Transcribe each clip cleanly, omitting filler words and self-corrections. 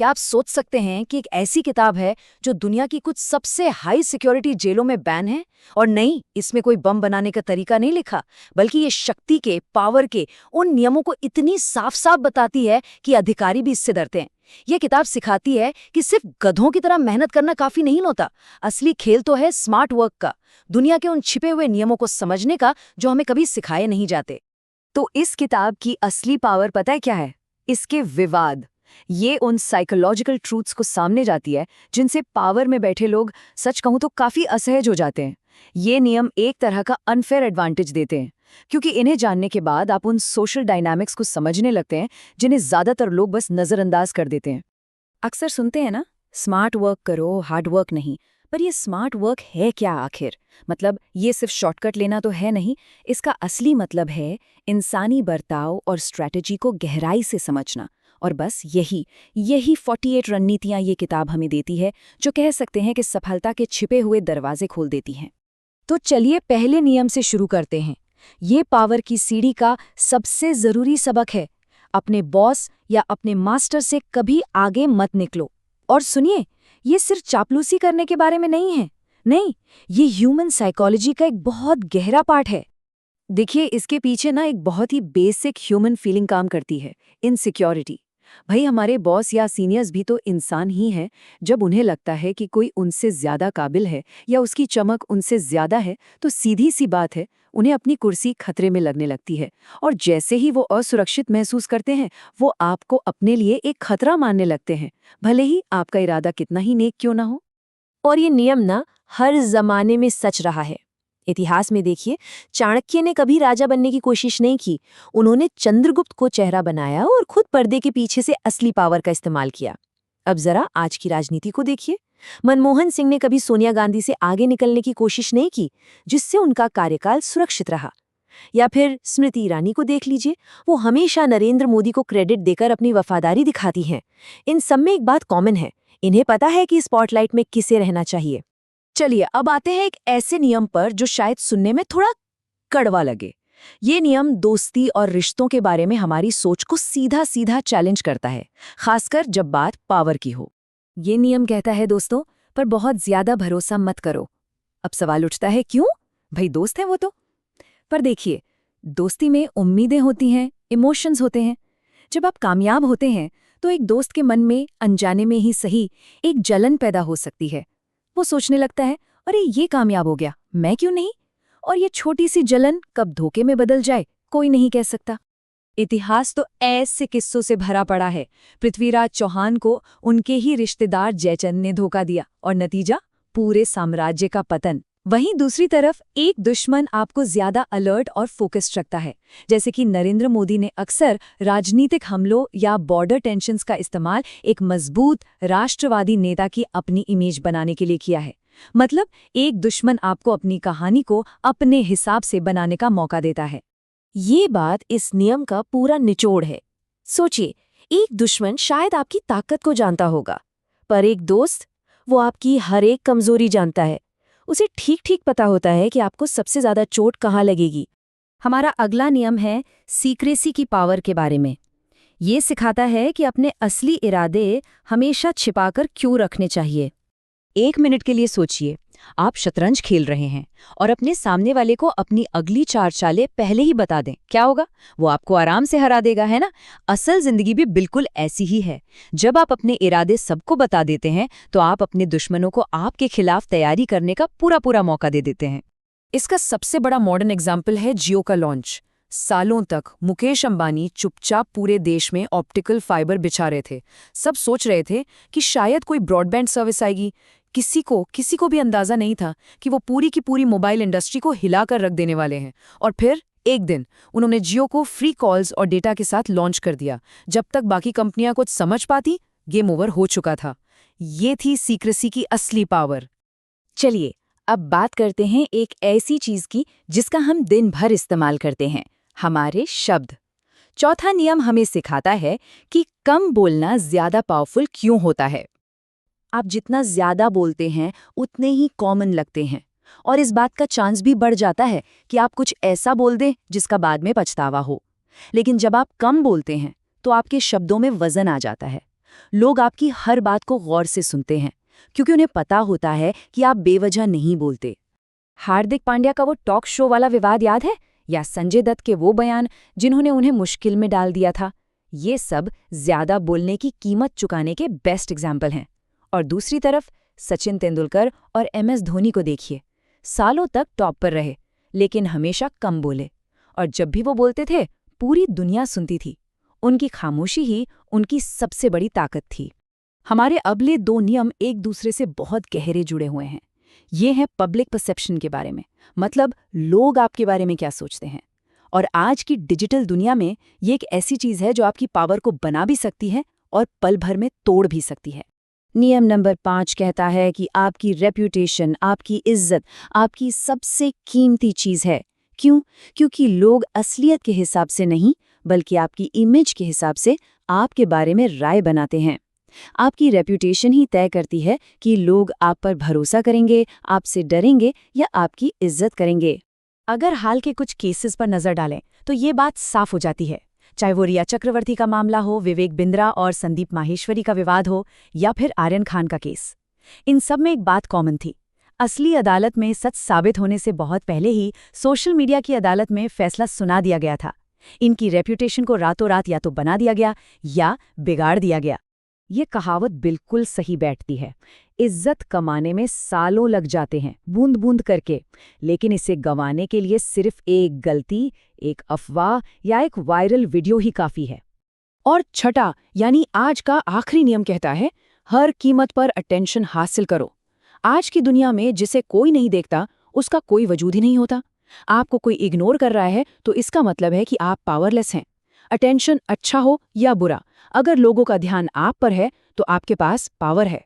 क्या आप सोच सकते हैं कि एक ऐसी किताब है जो दुनिया की कुछ सबसे हाई सिक्योरिटी जेलों में बैन है? और नहीं, इसमें कोई बम बनाने का तरीका नहीं लिखा, बल्कि ये शक्ति के, पावर के उन नियमों को इतनी साफ साफ बताती है कि अधिकारी भी इससे डरते हैं। ये किताब सिखाती है कि सिर्फ गधों की तरह मेहनत करना काफी नहीं होता। असली खेल तो है स्मार्ट वर्क का, दुनिया के उन छिपे हुए नियमों को समझने का जो हमें कभी सिखाए नहीं जाते। तो इस किताब की असली पावर पता है क्या है? इसके विवाद। ये उन साइकोलॉजिकल ट्रूथ्स को सामने जाती है जिनसे पावर में बैठे लोग सच कहूं तो काफी असहज हो जाते हैं। ये नियम एक तरह का अनफेयर एडवांटेज देते हैं, क्योंकि इन्हें जानने के बाद आप उन सोशल डायनामिक्स को समझने लगते हैं जिन्हें ज्यादातर लोग बस नजरअंदाज कर देते हैं। अक्सर सुनते हैं ना, स्मार्ट वर्क करो, हार्ड वर्क नहीं। पर ये स्मार्ट वर्क है क्या आखिर? मतलब ये सिर्फ शॉर्टकट लेना तो है नहीं। इसका असली मतलब है इंसानी बर्ताव और स्ट्रैटेजी को गहराई से समझना। और बस यही 48 रणनीतियां ये किताब हमें देती है, जो कह सकते हैं कि सफलता के छिपे हुए दरवाजे खोल देती हैं। तो चलिए पहले नियम से शुरू करते हैं। ये पावर की सीढ़ी का सबसे जरूरी सबक है, अपने बॉस या अपने मास्टर से कभी आगे मत निकलो। और सुनिए, ये सिर्फ चापलूसी करने के बारे में नहीं है। नहीं, ये ह्यूमन साइकोलॉजी का एक बहुत गहरा पार्ट है। देखिए, इसके पीछे ना एक बहुत ही बेसिक ह्यूमन फीलिंग काम करती है, इनसिक्योरिटी। भाई, हमारे बॉस या सीनियर्स भी तो इंसान ही हैं। जब उन्हें लगता है कि कोई उनसे ज्यादा काबिल है या उसकी चमक उनसे ज्यादा है, तो सीधी सी बात है, उन्हें अपनी कुर्सी खतरे में लगने लगती है। और जैसे ही वो असुरक्षित महसूस करते हैं, वो आपको अपने लिए एक खतरा मानने लगते हैं, भले ही आपका इरादा कितना ही नेक क्यों ना हो। और ये नियम ना हर जमाने में सच रहा है। इतिहास में देखिए, चाणक्य ने कभी राजा बनने की कोशिश नहीं की। उन्होंने चंद्रगुप्त को चेहरा बनाया और खुद पर्दे के पीछे से असली पावर का इस्तेमाल किया। अब जरा आज की राजनीति को देखिए। मनमोहन सिंह ने कभी सोनिया गांधी से आगे निकलने की कोशिश नहीं की, जिससे उनका कार्यकाल सुरक्षित रहा। या फिर स्मृति ईरानी को देख लीजिए, वो हमेशा नरेंद्र मोदी को क्रेडिट देकर अपनी वफादारी दिखाती हैं। इन सब में एक बात कॉमन है, इन्हें पता है कि स्पॉटलाइट में किसे रहना चाहिए। चलिए अब आते हैं एक ऐसे नियम पर जो शायद सुनने में थोड़ा कड़वा लगे। ये नियम दोस्ती और रिश्तों के बारे में हमारी सोच को सीधा सीधा चैलेंज करता है, खासकर जब बात पावर की हो। ये नियम कहता है दोस्तों, पर बहुत ज्यादा भरोसा मत करो। अब सवाल उठता है, क्यों? भाई दोस्त हैं वो तो। पर देखिए, दोस्ती में उम्मीदें होती हैं, इमोशंस होते हैं। जब आप कामयाब होते हैं तो एक दोस्त के मन में अनजाने में ही सही एक जलन पैदा हो सकती है। वो सोचने लगता है, अरे ये कामयाब हो गया, मैं क्यों नहीं? और ये छोटी सी जलन कब धोखे में बदल जाए, कोई नहीं कह सकता। इतिहास तो ऐसे किस्सों से भरा पड़ा है। पृथ्वीराज चौहान को उनके ही रिश्तेदार जयचंद ने धोखा दिया और नतीजा पूरे साम्राज्य का पतन। वहीं दूसरी तरफ एक दुश्मन आपको ज्यादा अलर्ट और फोकस्ड रखता है, जैसे कि नरेंद्र मोदी ने अक्सर राजनीतिक हमलों या बॉर्डर टेंशन्स का इस्तेमाल एक मजबूत राष्ट्रवादी नेता की अपनी इमेज बनाने के लिए किया है। मतलब एक दुश्मन आपको अपनी कहानी को अपने हिसाब से बनाने का मौका देता है। ये बात इस नियम का पूरा निचोड़ है। सोचिए, एक दुश्मन शायद आपकी ताकत को जानता होगा, पर एक दोस्त, वो आपकी हर एक कमजोरी जानता है। उसे ठीक ठीक पता होता है कि आपको सबसे ज्यादा चोट कहाँ लगेगी। हमारा अगला नियम है सीक्रेसी की पावर के बारे में। ये सिखाता है कि अपने असली इरादे हमेशा छिपाकर क्यों रखने चाहिए। एक मिनट के लिए सोचिए, आप शतरंज खेल रहे हैं और अपने सामने वाले को अपनी अगली 4 चालें पहले ही बता दें, क्या होगा? वो आपको आराम से हरा देगा, है ना? असल जिंदगी भी बिल्कुल ऐसी ही है। जब आप अपने इरादे सबको बता देते हैं तो आप अपने दुश्मनों को आपके खिलाफ तैयारी करने का पूरा मौका दे देते हैं। इसका सबसे बड़ा मॉडर्न एग्जाम्पल है जियो का लॉन्च। सालों तक मुकेश अंबानी चुपचाप पूरे देश में ऑप्टिकल फाइबर बिछा रहे थे। सब सोच रहे थे कि शायद कोई ब्रॉडबैंड सर्विस आएगी। किसी को भी अंदाजा नहीं था कि वो पूरी की पूरी मोबाइल इंडस्ट्री को हिलाकर रख देने वाले हैं। और फिर एक दिन उन्होंने जियो को फ्री कॉल्स और डेटा के साथ लॉन्च कर दिया। जब तक बाकी कंपनियां कुछ समझ पाती, गेम ओवर हो चुका था। ये थी सीक्रेसी की असली पावर। चलिए अब बात करते हैं एक ऐसी चीज की जिसका हम दिन भर इस्तेमाल करते हैं, हमारे शब्द। चौथा नियम हमें सिखाता है कि कम बोलना ज्यादा पावरफुल क्यों होता है। आप जितना ज्यादा बोलते हैं उतने ही कॉमन लगते हैं, और इस बात का चांस भी बढ़ जाता है कि आप कुछ ऐसा बोल दें जिसका बाद में पछतावा हो। लेकिन जब आप कम बोलते हैं तो आपके शब्दों में वजन आ जाता है। लोग आपकी हर बात को गौर से सुनते हैं क्योंकि उन्हें पता होता है कि आप बेवजह नहीं बोलते। हार्दिक पांड्या का वो टॉक शो वाला विवाद याद है, या संजय दत्त के वो बयान जिन्होंने उन्हें मुश्किल में डाल दिया था? ये सब ज्यादा बोलने की कीमत चुकाने के बेस्ट एग्जाम्पल हैं। और दूसरी तरफ सचिन तेंदुलकर और MS धोनी को देखिए, सालों तक टॉप पर रहे लेकिन हमेशा कम बोले, और जब भी वो बोलते थे पूरी दुनिया सुनती थी। उनकी खामोशी ही उनकी सबसे बड़ी ताकत थी। हमारे अगले 2 नियम एक दूसरे से बहुत गहरे जुड़े हुए हैं। ये है पब्लिक परसेप्शन के बारे में, मतलब लोग आपके बारे में क्या सोचते हैं। और आज की डिजिटल दुनिया में ये एक ऐसी चीज़ है जो आपकी पावर को बना भी सकती है और पल भर में तोड़ भी सकती है। नियम नंबर 5 कहता है कि आपकी रेप्यूटेशन, आपकी इज्जत, आपकी सबसे कीमती चीज़ है। क्यों? क्योंकि लोग असलियत के हिसाब से नहीं, बल्कि आपकी इमेज के हिसाब से आपके बारे में राय बनाते हैं। आपकी रेप्यूटेशन ही तय करती है कि लोग आप पर भरोसा करेंगे, आपसे डरेंगे या आपकी इज्जत करेंगे। अगर हाल के कुछ केसेस पर नजर डालें तो ये बात साफ हो जाती है, चाहे वो रिया चक्रवर्ती का मामला हो, विवेक बिंद्रा और संदीप माहेश्वरी का विवाद हो, या फिर आर्यन खान का केस। इन सब में एक बात कॉमन थी, असली अदालत में सच साबित होने से बहुत पहले ही सोशल मीडिया की अदालत में फैसला सुना दिया गया था। इनकी रेप्यूटेशन को रातों रात या तो बना दिया गया या बिगाड़ दिया गया। ये कहावत बिल्कुल सही बैठती है। इज्जत कमाने में सालों लग जाते हैं, बूंद बूंद करके, लेकिन इसे गंवाने के लिए सिर्फ एक गलती, एक अफवाह या एक वायरल वीडियो ही काफी है। और छठा यानी आज का आखिरी नियम कहता है, हर कीमत पर अटेंशन हासिल करो। आज की दुनिया में जिसे कोई नहीं देखता उसका कोई वजूद ही नहीं होता। आपको कोई इग्नोर कर रहा है तो इसका मतलब है कि आप पावरलेस हैं। अटेंशन अच्छा हो या बुरा, अगर लोगों का ध्यान आप पर है तो आपके पास पावर है।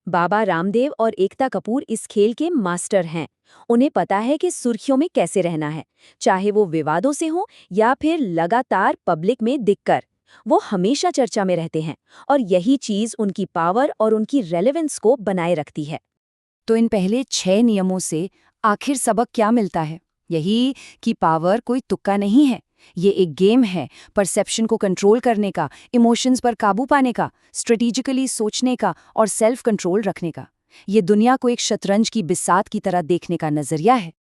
बाबा रामदेव और एकता कपूर इस खेल के मास्टर हैं। उन्हें पता है कि सुर्खियों में कैसे रहना है, चाहे वो विवादों से हो या फिर लगातार पब्लिक में दिखकर। वो हमेशा चर्चा में रहते हैं और यही चीज उनकी पावर और उनकी रेलेवेंस को बनाए रखती है। तो इन पहले 6 नियमों से आखिर सबक क्या मिलता है? यही कि पावर कोई तुक्का नहीं है, ये एक गेम है, परसेप्शन को कंट्रोल करने का, इमोशंस पर काबू पाने का, स्ट्रेटेजिकली सोचने का और सेल्फ कंट्रोल रखने का। ये दुनिया को एक शतरंज की बिसात की तरह देखने का नजरिया है।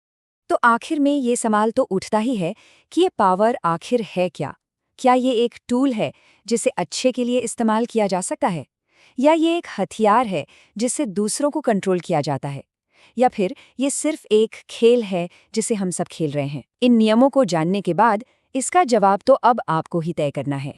तो आखिर में ये सवाल तो उठता ही है कि ये पावर आखिर है क्या? क्या ये एक टूल है जिसे अच्छे के लिए इस्तेमाल किया जा सकता है, या ये एक हथियार है जिससे दूसरों को कंट्रोल किया जाता है, या फिर ये सिर्फ एक खेल है जिसे हम सब खेल रहे हैं? इन नियमों को जानने के बाद इसका जवाब तो अब आपको ही तय करना है।